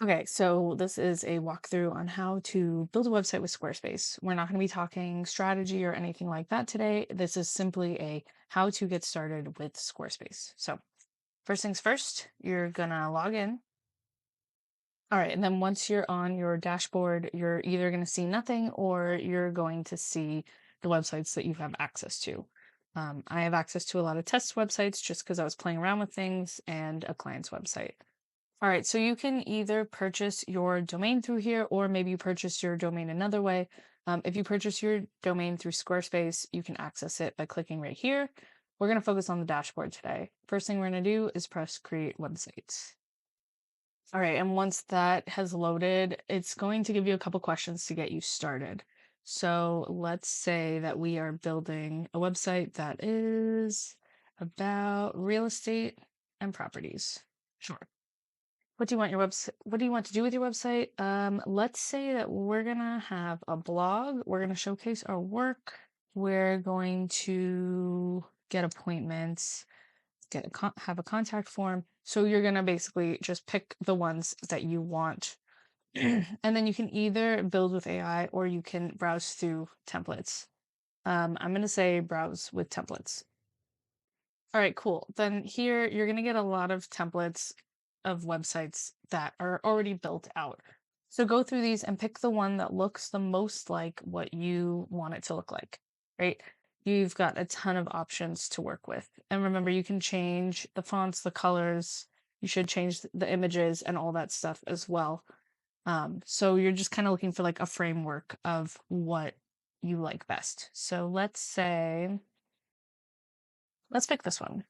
Okay, so this is a walkthrough on how to build a website with Squarespace. We're not going to be talking strategy or anything like that today. This is simply a how to get started with Squarespace. So, first things first, you're going to log in. All right, and then once you're on your dashboard, you're either going to see nothing or you're going to see the websites that you have access to. I have access to a lot of test websites just because I was playing around with things and a client's website. All right, so you can either purchase your domain through here, or maybe you purchase your domain another way. If you purchase your domain through Squarespace, you can access it by clicking right here. We're going to focus on the dashboard today. First thing we're going to do is press create website. All right, and once that has loaded, it's going to give you a couple questions to get you started. So let's say that we are building a website that is about real estate and properties. Sure. What do you want your website? What do you want to do with your website? Let's say that we're gonna have a blog. We're gonna showcase our work. We're going to get appointments, have a contact form. So you're gonna basically just pick the ones that you want, and then you can either build with AI or you can browse through templates. I'm gonna say browse with templates. All right, cool. Then here you're going to get a lot of templates of websites that are already built out. So go through these and pick the one that looks the most like what you want it to look like, right? You've got a ton of options to work with. And remember, you can change the fonts, the colors, you should change the images and all that stuff as well. So you're just kind of looking for like a framework of what you like best. So let's pick this one.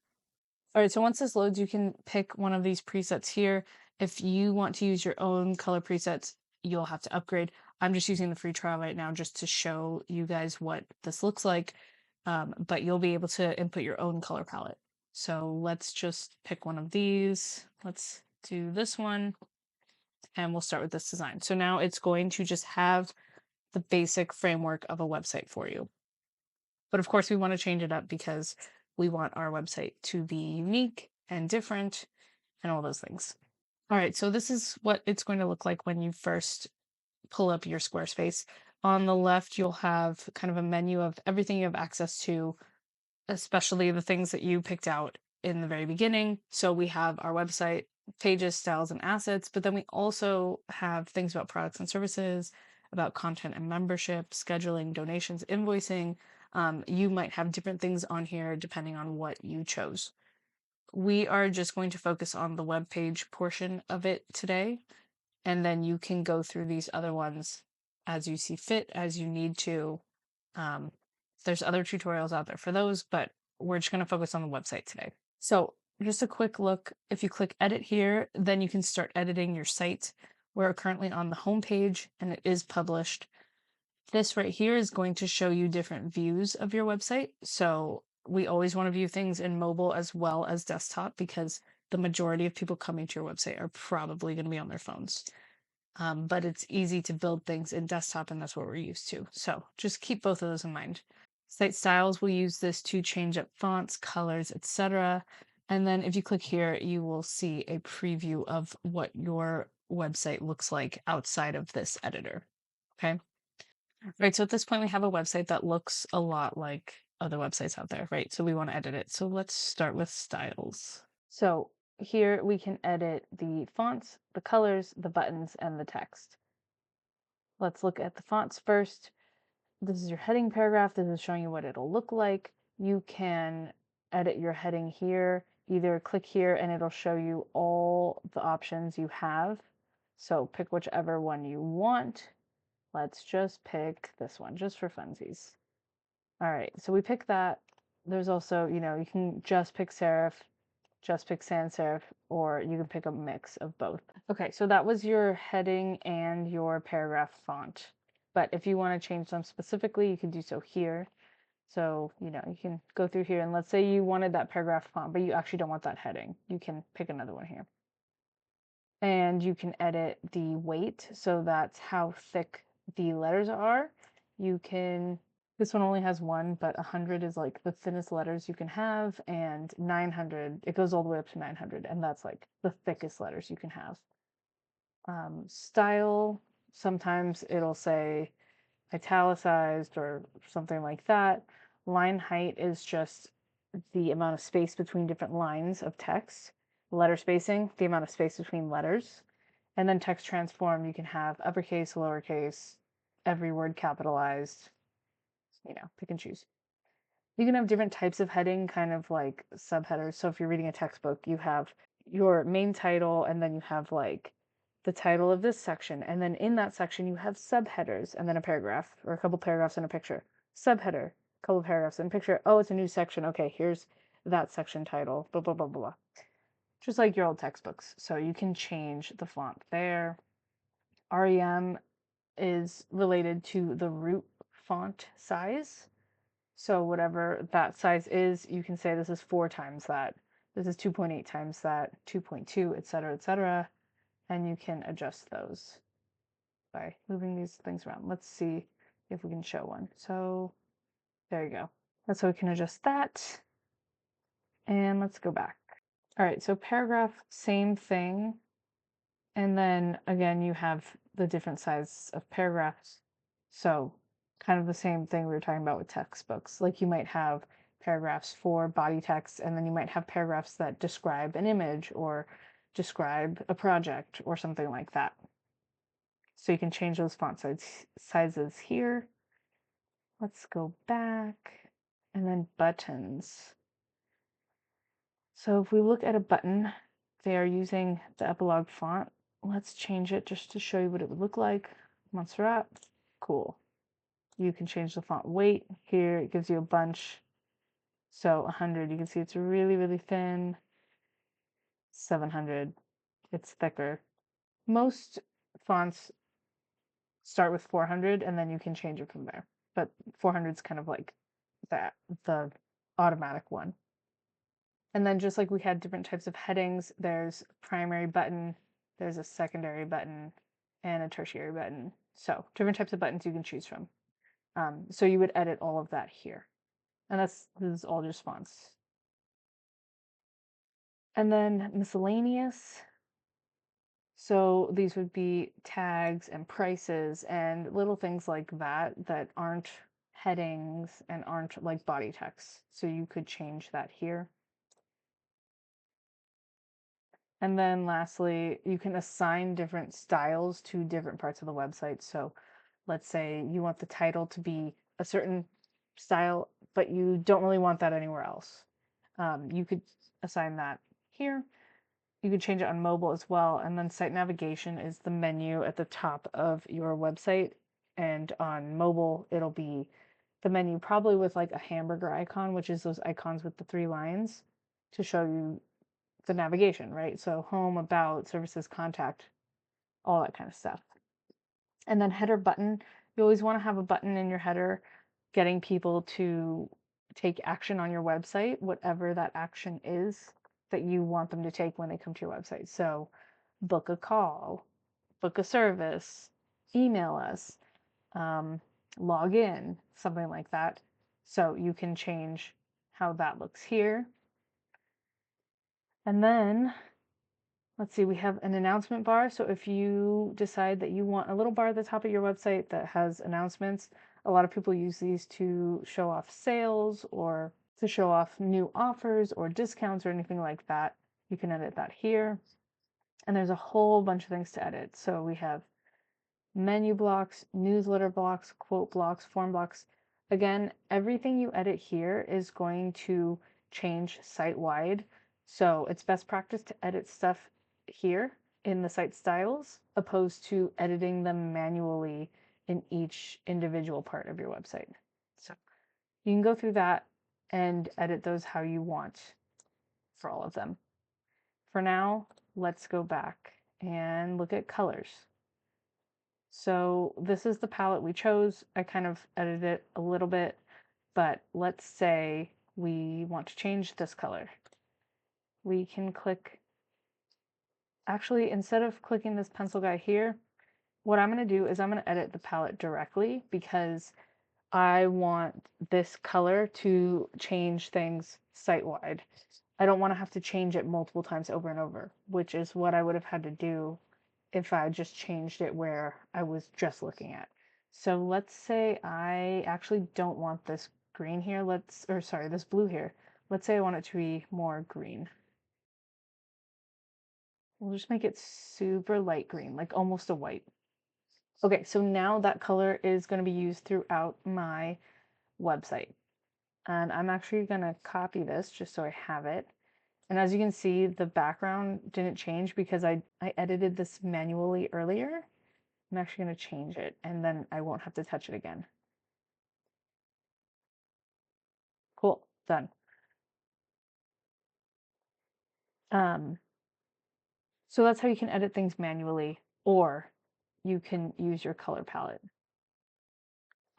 All right, so once this loads, you can pick one of these presets here. If you want to use your own color presets, you'll have to upgrade. I'm just using the free trial right now just to show you guys what this looks like, but you'll be able to input your own color palette. So let's just pick one of these. Let's do this one, and we'll start with this design. So now it's going to just have the basic framework of a website for you. But of course, we want to change it up because we want our website to be unique and different and all those things. All right, so this is what it's going to look like when you first pull up your Squarespace. On the left, you'll have kind of a menu of everything you have access to, especially the things that you picked out in the very beginning. So we have our website, pages, styles, and assets, but then we also have things about products and services, about content and membership, scheduling, donations, invoicing. You might have different things on here depending on what you chose. We are just going to focus on the web page portion of it today, and then you can go through these other ones as you see fit, as you need to. Um, there's other tutorials out there for those, but we're just going to focus on the website today. So just a quick look, if you click edit here, then you can start editing your site. We're currently on the home page and it is published. This right here is going to show you different views of your website. So we always want to view things in mobile as well as desktop because the majority of people coming to your website are probably going to be on their phones. But it's easy to build things in desktop, and that's what we're used to. So just keep both of those in mind. Site styles, we'll use this to change up fonts, colors, etc. And then if you click here, you will see a preview of what your website looks like outside of this editor. Okay. Right. So at this point, we have a website that looks a lot like other websites out there, right? So we want to edit it. So let's start with styles. So here we can edit the fonts, the colors, the buttons, and the text. Let's look at the fonts first. This is your heading paragraph. This is showing you what it'll look like. You can edit your heading here. Either click here and it'll show you all the options you have. So pick whichever one you want. Let's just pick this one just for funsies. All right, so we pick that. There's also, you can just pick serif, just pick sans serif, or you can pick a mix of both. Okay, so that was your heading and your paragraph font. But if you want to change them specifically, you can do so here. So, you can go through here and let's say you wanted that paragraph font, but you actually don't want that heading. You can pick another one here. And you can edit the weight, so that's how thick the letters are. This one only has one, but 100 is like the thinnest letters you can have, and 900, it goes all the way up to 900, and that's like the thickest letters you can have. Style, sometimes it'll say italicized or something like that. Line height is just the amount of space between different lines of text. Letter spacing, the amount of space between letters. And then text transform, you can have uppercase, lowercase, every word capitalized, pick and choose. You can have different types of heading, kind of like subheaders. So if you're reading a textbook, you have your main title, and then you have like the title of this section. And then in that section, you have subheaders, and then a paragraph or a couple paragraphs and a picture. Subheader, a couple paragraphs and a picture. Oh, it's a new section. Okay, here's that section title, blah, blah, blah, blah, blah. Just like your old textbooks. So you can change the font there. REM is related to the root font size. So whatever that size is, you can say this is 4 times that, this is 2.8 times that, 2.2, etc., and you can adjust those by moving these things around. Let's see if we can show one. So there you go. That's how we can adjust that. And let's go back. All right, so paragraph, same thing. And then again, you have the different sizes of paragraphs. So kind of the same thing we were talking about with textbooks. Like you might have paragraphs for body text, and then you might have paragraphs that describe an image or describe a project or something like that. So you can change those font sizes here. Let's go back, and then buttons. So if we look at a button, they are using the epilogue font. Let's change it just to show you what it would look like. Montserrat, cool. You can change the font weight. Here it gives you a bunch. So 100, you can see it's really, really thin. 700, it's thicker. Most fonts start with 400 and then you can change it from there. But 400 is kind of like the automatic one. And then just like we had different types of headings, there's primary button, there's a secondary button, and a tertiary button. So different types of buttons you can choose from. So you would edit all of that here. And this is all just fonts. And then miscellaneous. So these would be tags and prices and little things like that that aren't headings and aren't like body text. So you could change that here. And then lastly, you can assign different styles to different parts of the website. So let's say you want the title to be a certain style, but you don't really want that anywhere else. You could assign that here. You can change it on mobile as well. And then site navigation is the menu at the top of your website. And on mobile, it'll be the menu probably with like a hamburger icon, which is those icons with the 3 lines to show you the navigation, right? So home, about, services, contact, all that kind of stuff. And then header button, you always want to have a button in your header getting people to take action on your website, whatever that action is that you want them to take when they come to your website. So book a call, book a service, email us, log in, something like that. So you can change how that looks here. And then let's see, we have an announcement bar. So if you decide that you want a little bar at the top of your website that has announcements, a lot of people use these to show off sales or to show off new offers or discounts or anything like that. You can edit that here. And there's a whole bunch of things to edit. So we have menu blocks, newsletter blocks, quote blocks, form blocks. Again, everything you edit here is going to change site-wide. So it's best practice to edit stuff here in the site styles, opposed to editing them manually in each individual part of your website. So you can go through that and edit those how you want for all of them. For now, let's go back and look at colors. So this is the palette we chose. I kind of edited it a little bit, but let's say we want to change this color. We can click, actually, instead of clicking this pencil guy here, what I'm going to do is I'm going to edit the palette directly because I want this color to change things site-wide. I don't want to have to change it multiple times over and over, which is what I would have had to do if I just changed it where I was just looking at. So let's say I actually don't want this green here. Or sorry, this blue here. Let's say I want it to be more green. We'll just make it super light green, like almost a white. Okay, so now that color is going to be used throughout my website. And I'm actually going to copy this just so I have it. And as you can see, the background didn't change because I edited this manually earlier. I'm actually going to change it and then I won't have to touch it again. Cool, done. So that's how you can edit things manually, or you can use your color palette.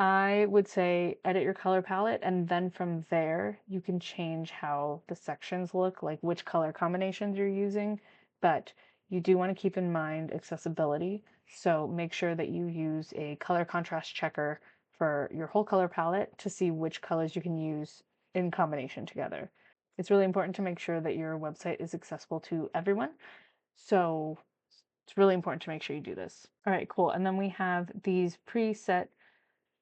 I would say edit your color palette, and then from there, you can change how the sections look, like which color combinations you're using. But you do want to keep in mind accessibility. So make sure that you use a color contrast checker for your whole color palette to see which colors you can use in combination together. It's really important to make sure that your website is accessible to everyone. So it's really important to make sure you do this. All right, cool. And then we have these preset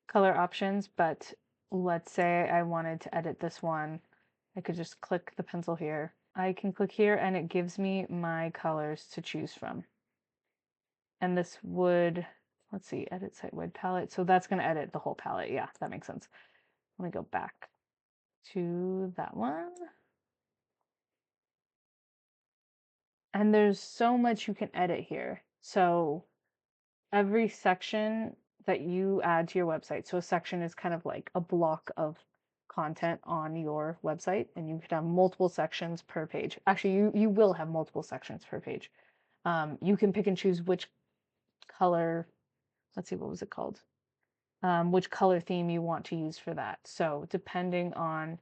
color options, but let's say I wanted to edit this one. I could just click the pencil here. I can click here and it gives me my colors to choose from. And this would, let's see, edit site-wide palette. So that's going to edit the whole palette. Yeah, that makes sense. Let me go back to that one. And there's so much you can edit here. So every section that you add to your website. So a section is kind of like a block of content on your website, and you could have multiple sections per page. Actually, you will have multiple sections per page. You can pick and choose which color, let's see, what was it called? Which color theme you want to use for that. So depending on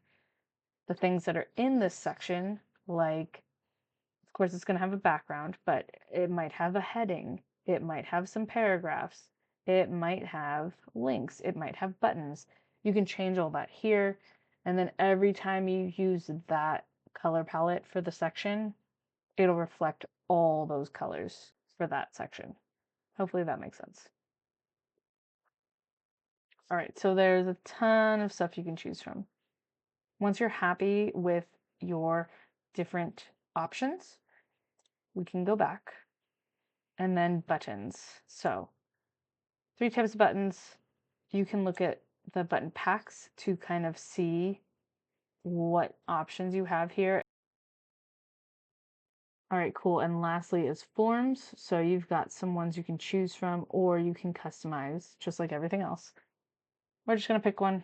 the things that are in this section, like, of course, it's going to have a background, but it might have a heading. It might have some paragraphs. It might have links. It might have buttons. You can change all that here. And then every time you use that color palette for the section, it'll reflect all those colors for that section. Hopefully that makes sense. All right, so there's a ton of stuff you can choose from. Once you're happy with your different options, we can go back and then buttons. So 3 types of buttons. You can look at the button packs to kind of see what options you have here. All right, cool. And lastly is forms. So you've got some ones you can choose from or you can customize just like everything else. We're just going to pick one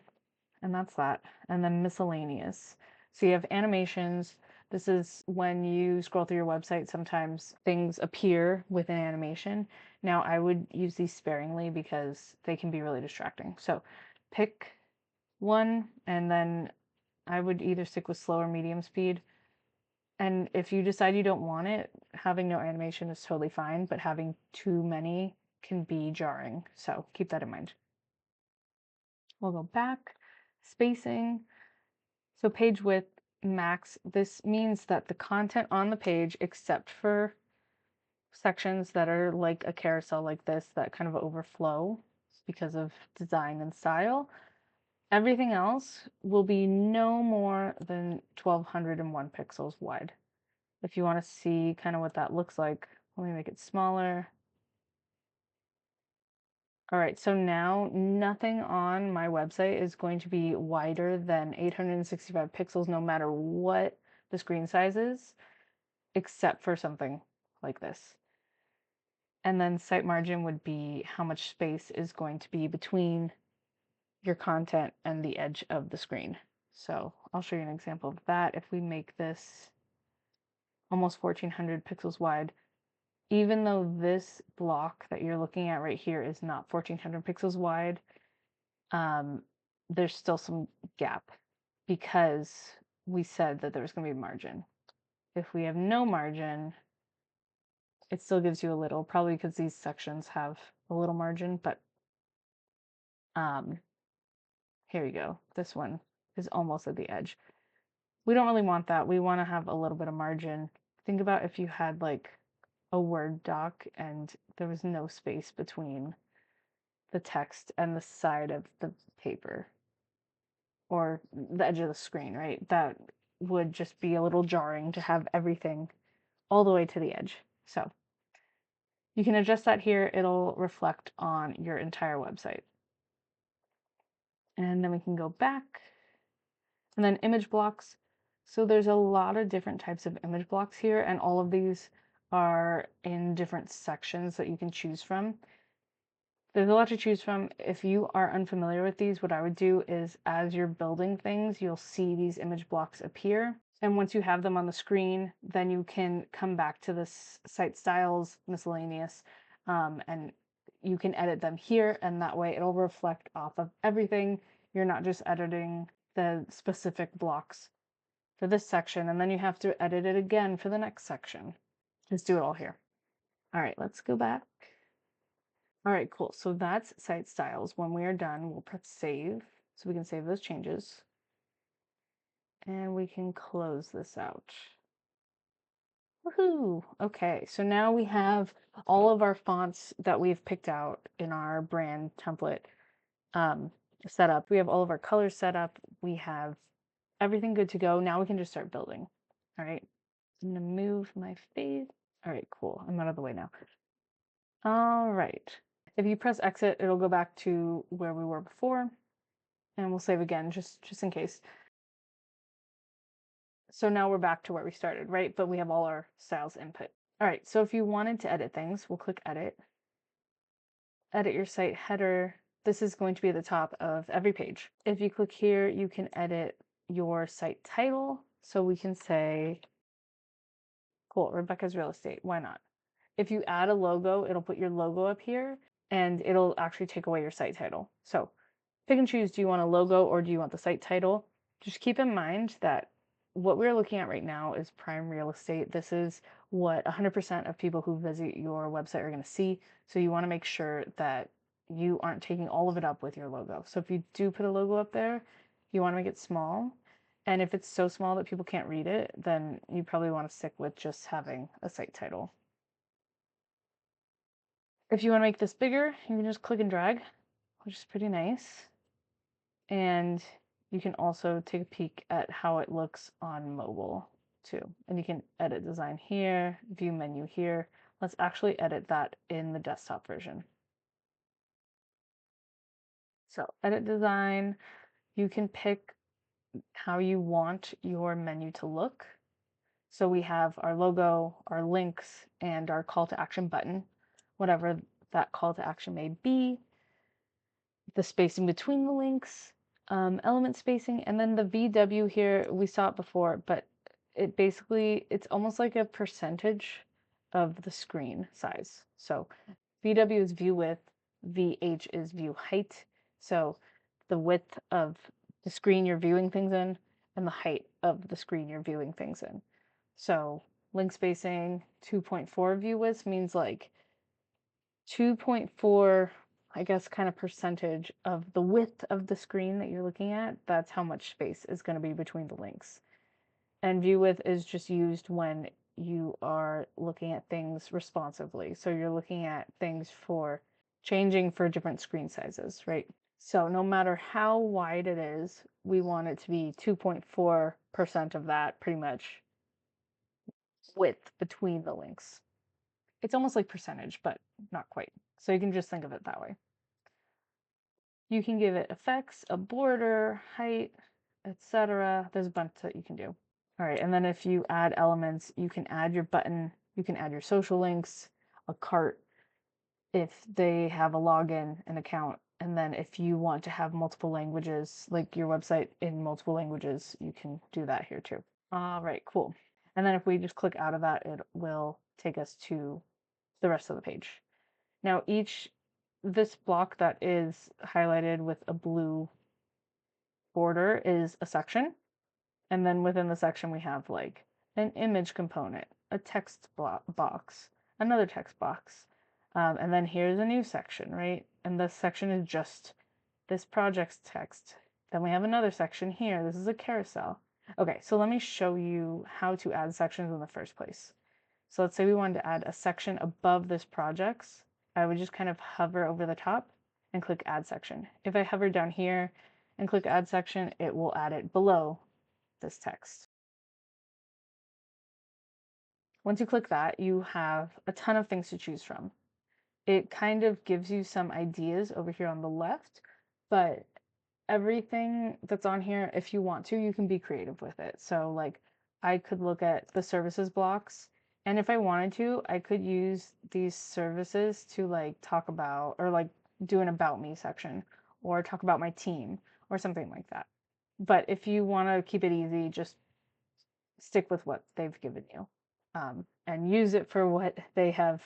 and that's that. And then miscellaneous. So you have animations. This is when you scroll through your website, sometimes things appear with an animation. Now I would use these sparingly because they can be really distracting. So pick one and then I would either stick with slow or medium speed. And if you decide you don't want it, having no animation is totally fine, but having too many can be jarring. So keep that in mind. We'll go back, spacing. So page width max, this means that the content on the page, except for sections that are like a carousel like this, that kind of overflow because of design and style, everything else will be no more than 1201 pixels wide. If you want to see kind of what that looks like, let me make it smaller. All right, so now nothing on my website is going to be wider than 865 pixels, no matter what the screen size is, except for something like this. And then site margin would be how much space is going to be between your content and the edge of the screen. So I'll show you an example of that. If we make this almost 1400 pixels wide, even though this block that you're looking at right here is not 1400 pixels wide, there's still some gap because we said that there was going to be margin. If we have no margin, it still gives you a little, probably because these sections have a little margin, but here you go. This one is almost at the edge. We don't really want that. We want to have a little bit of margin. Think about if you had like a Word doc and there was no space between the text and the side of the paper or the edge of the screen, right? That would just be a little jarring to have everything all the way to the edge. So you can adjust that here. It'll reflect on your entire website. And then we can go back and then image blocks. So there's a lot of different types of image blocks here, and all of these are in different sections that you can choose from. There's a lot to choose from. If you are unfamiliar with these, what I would do is as you're building things, you'll see these image blocks appear. And once you have them on the screen, then you can come back to this site styles, miscellaneous, and you can edit them here. And that way it'll reflect off of everything. You're not just editing the specific blocks for this section, and then you have to edit it again for the next section. Just do it all here. All right, let's go back. All right, cool. So that's site styles. When we are done, we'll press save so we can save those changes. And we can close this out. Woohoo! Okay, so now we have all of our fonts that we've picked out in our brand template set up. We have all of our colors set up. We have everything good to go. Now we can just start building. All right, I'm gonna move my face. All right, cool. I'm out of the way now. All right. If you press exit, it'll go back to where we were before, and we'll save again just in case. So now we're back to where we started, right? But we have all our styles input. All right, so if you wanted to edit things, we'll click edit. Edit your site header. This is going to be at the top of every page. If you click here, you can edit your site title. So we can say, cool, Rebecca's Real Estate. Why not? If you add a logo, it'll put your logo up here and it'll actually take away your site title. So pick and choose, do you want a logo or do you want the site title? Just keep in mind that what we're looking at right now is prime real estate. This is what 100% of people who visit your website are going to see. So you want to make sure that you aren't taking all of it up with your logo. So if you do put a logo up there, you want to make it small. And if it's so small that people can't read it, then you probably want to stick with just having a site title. If you want to make this bigger, you can just click and drag, which is pretty nice. And you can also take a peek at how it looks on mobile too. And you can edit design here, view menu here. Let's actually edit that in the desktop version. So edit design, you can pick how you want your menu to look. So we have our logo, our links, and our call to action button, whatever that call to action may be. The spacing between the links, element spacing, and then the VW here, we saw it before, but it basically, it's almost like a percentage of the screen size. So VW is view width, VH is view height. So the width of the screen you're viewing things in and the height of the screen you're viewing things in. So link spacing 2.4 view width means like 2.4, I guess, kind of percentage of the width of the screen that you're looking at. That's how much space is going to be between the links. And view width is just used when you are looking at things responsively. So you're looking at things for changing for different screen sizes, right? So no matter how wide it is, we want it to be 2.4% of that pretty much width between the links. It's almost like percentage, but not quite. So you can just think of it that way. You can give it effects, a border, height, etc. There's a bunch that you can do. All right, and then if you add elements, you can add your button, you can add your social links, a cart, if they have a login, an account, and then if you want to have multiple languages, like your website in multiple languages, you can do that here too. All right, cool. And then if we just click out of that, it will take us to the rest of the page. Now this block that is highlighted with a blue border is a section. And then within the section, we have like an image component, a text box, another text box. And then here's a new section, right? And this section is just this project's text. Then we have another section here. This is a carousel. Okay, so let me show you how to add sections in the first place. So let's say we wanted to add a section above this projects. I would just kind of hover over the top and click add section. If I hover down here and click add section, it will add it below this text. Once you click that, you have a ton of things to choose from. It kind of gives you some ideas over here on the left, but everything that's on here, if you want to, you can be creative with it. So like I could look at the services blocks, and if I wanted to, I could use these services to like talk about or like do an about me section or talk about my team or something like that. But if you want to keep it easy, just stick with what they've given you, and use it for what they have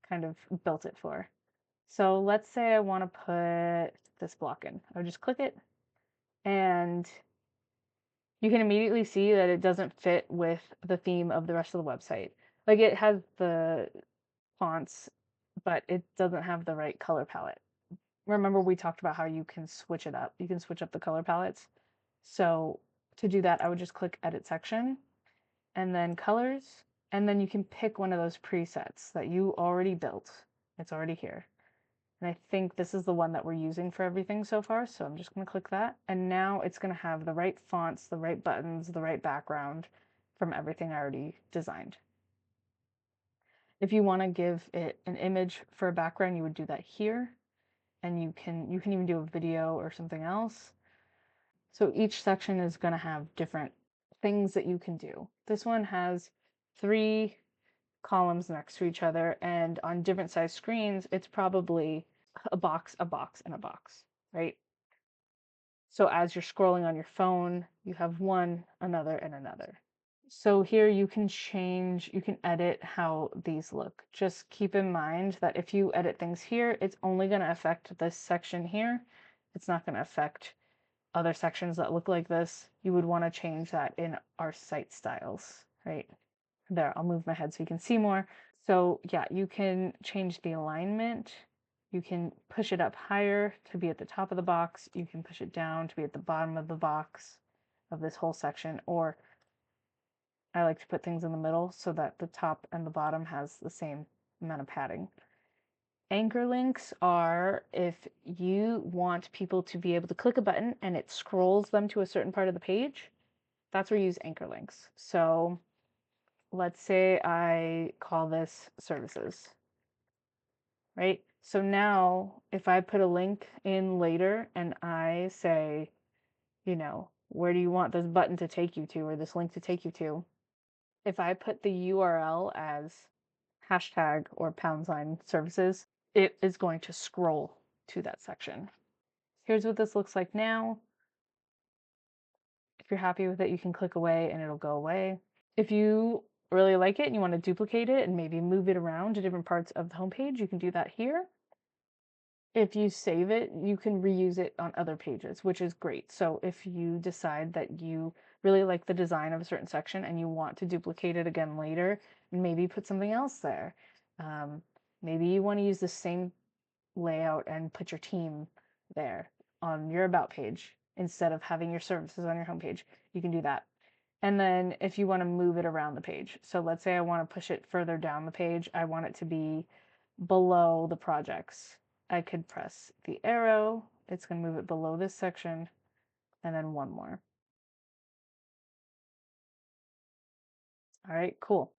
kind of built it for. So let's say I want to put this block in. I would just click it, and you can immediately see that it doesn't fit with the theme of the rest of the website. Like it has the fonts, but it doesn't have the right color palette. Remember we talked about how you can switch it up. You can switch up the color palettes. So to do that, I would just click edit section and then colors, and then you can pick one of those presets that you already built. It's already here. And I think this is the one that we're using for everything so far. So I'm just going to click that. And now it's going to have the right fonts, the right buttons, the right background from everything I already designed. If you want to give it an image for a background, you would do that here. And you can even do a video or something else. So each section is going to have different things that you can do. This one has 3 columns next to each other, and on different size screens, it's probably a box, a box, and a box, right? So as you're scrolling on your phone, you have one, another, and another. So here you can change, you can edit how these look. Just keep in mind that if you edit things here, it's only going to affect this section here. It's not going to affect other sections that look like this. You would want to change that in our site styles, right? There, I'll move my head so you can see more. So yeah, you can change the alignment. You can push it up higher to be at the top of the box. You can push it down to be at the bottom of the box of this whole section. Or I like to put things in the middle so that the top and the bottom has the same amount of padding. Anchor links are if you want people to be able to click a button and it scrolls them to a certain part of the page. That's where you use anchor links. So let's say I call this services, right? So now if I put a link in later and I say, you know, where do you want this button to take you to or this link to take you to? If I put the URL as hashtag or # services, it is going to scroll to that section. Here's what this looks like now. If you're happy with it, you can click away and it'll go away. If you really like it and you want to duplicate it and maybe move it around to different parts of the homepage, you can do that here. If you save it, you can reuse it on other pages, which is great. So if you decide that you really like the design of a certain section and you want to duplicate it again later, maybe put something else there. Maybe you want to use the same layout and put your team there on your about page instead of having your services on your homepage. You can do that. And then if you want to move it around the page. So let's say I want to push it further down the page. I want it to be below the projects. I could press the arrow. It's going to move it below this section and then one more. All right, cool.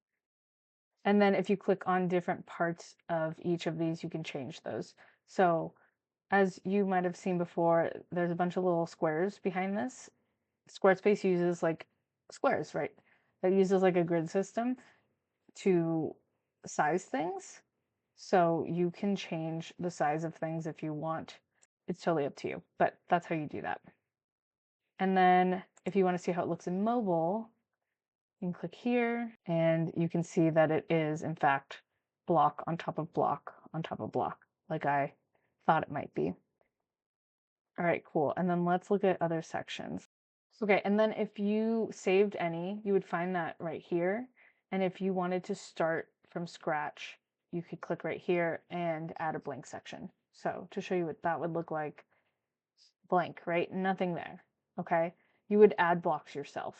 And then if you click on different parts of each of these, you can change those. So as you might have seen before, there's a bunch of little squares behind this. Squarespace uses like squares, right? It uses like a grid system to size things. So you can change the size of things if you want. It's totally up to you, but that's how you do that. And then if you want to see how it looks in mobile, you can click here and you can see that it is in fact block on top of block on top of block, like I thought it might be. All right, cool. And then let's look at other sections. Okay, and then if you saved any, you would find that right here. And if you wanted to start from scratch, you could click right here and add a blank section. So to show you what that would look like, blank, right? Nothing there, okay? You would add blocks yourself.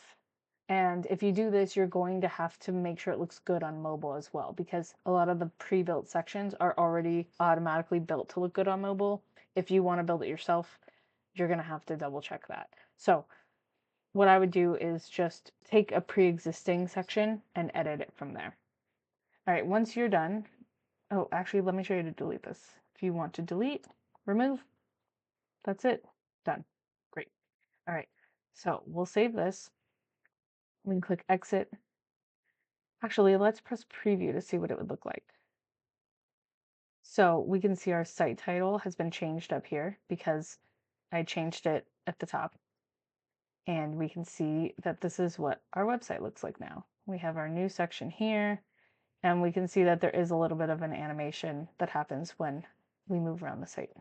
And if you do this, you're going to have to make sure it looks good on mobile as well, because a lot of the pre-built sections are already automatically built to look good on mobile. If you want to build it yourself, you're going to have to double check that. So what I would do is just take a pre-existing section and edit it from there. All right, once you're done, oh, actually, let me show you to delete this. If you want to delete, remove, that's it, done. Great. All right, so we'll save this. We can click exit. Actually, let's press preview to see what it would look like. So we can see our site title has been changed up here because I changed it at the top. And we can see that this is what our website looks like now. We have our new section here, and we can see that there is a little bit of an animation that happens when we move around the site.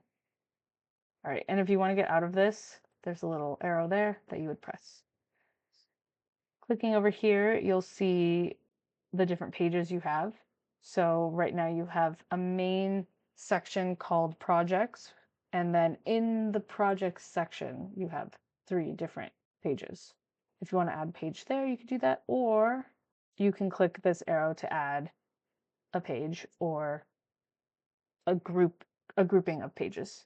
All right, and if you want to get out of this, there's a little arrow there that you would press. Clicking over here, you'll see the different pages you have. So right now you have a main section called projects, and then in the projects section, you have 3 different pages. If you want to add a page there, you can do that, or you can click this arrow to add a page or a grouping of pages.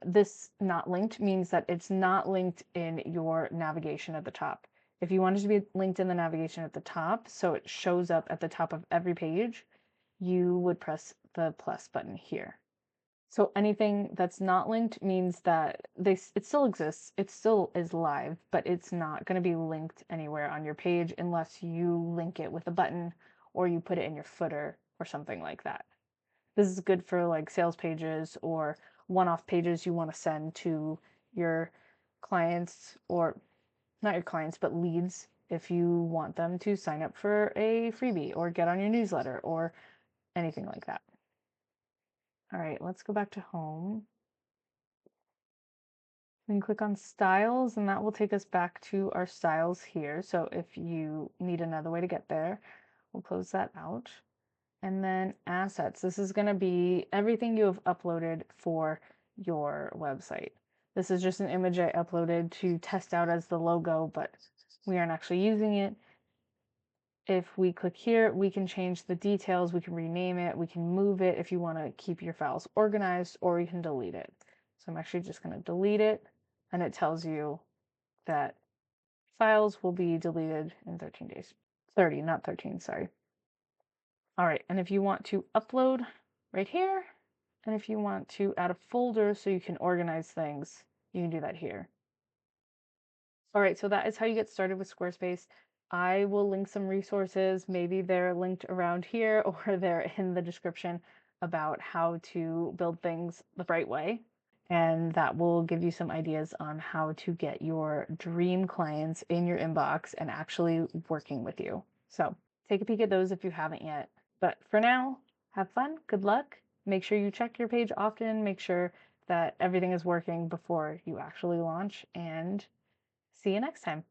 This not linked means that it's not linked in your navigation at the top. If you want it to be linked in the navigation at the top, so it shows up at the top of every page, you would press the plus button here. So anything that's not linked means that it still exists, it still is live, but it's not going to be linked anywhere on your page unless you link it with a button or you put it in your footer or something like that. This is good for like sales pages or one-off pages you want to send to your clients, or not your clients, but leads, if you want them to sign up for a freebie or get on your newsletter or anything like that. All right, let's go back to home. We can click on styles, and that will take us back to our styles here. So if you need another way to get there, we'll close that out. And then assets. This is going to be everything you have uploaded for your website. This is just an image I uploaded to test out as the logo, but we aren't actually using it. If we click here, we can change the details, we can rename it, we can move it if you want to keep your files organized, or you can delete it. So I'm actually just going to delete it, and it tells you that files will be deleted in 13 days. 30, not 13, sorry. All right, and if you want to upload right here, and if you want to add a folder so you can organize things, you can do that here. All right, so that is how you get started with Squarespace. I will link some resources. Maybe they're linked around here or they're in the description about how to build things the right way. And that will give you some ideas on how to get your dream clients in your inbox and actually working with you. So take a peek at those if you haven't yet. But for now, have fun, good luck. Make sure you check your page often, make sure that everything is working before you actually launch, and see you next time.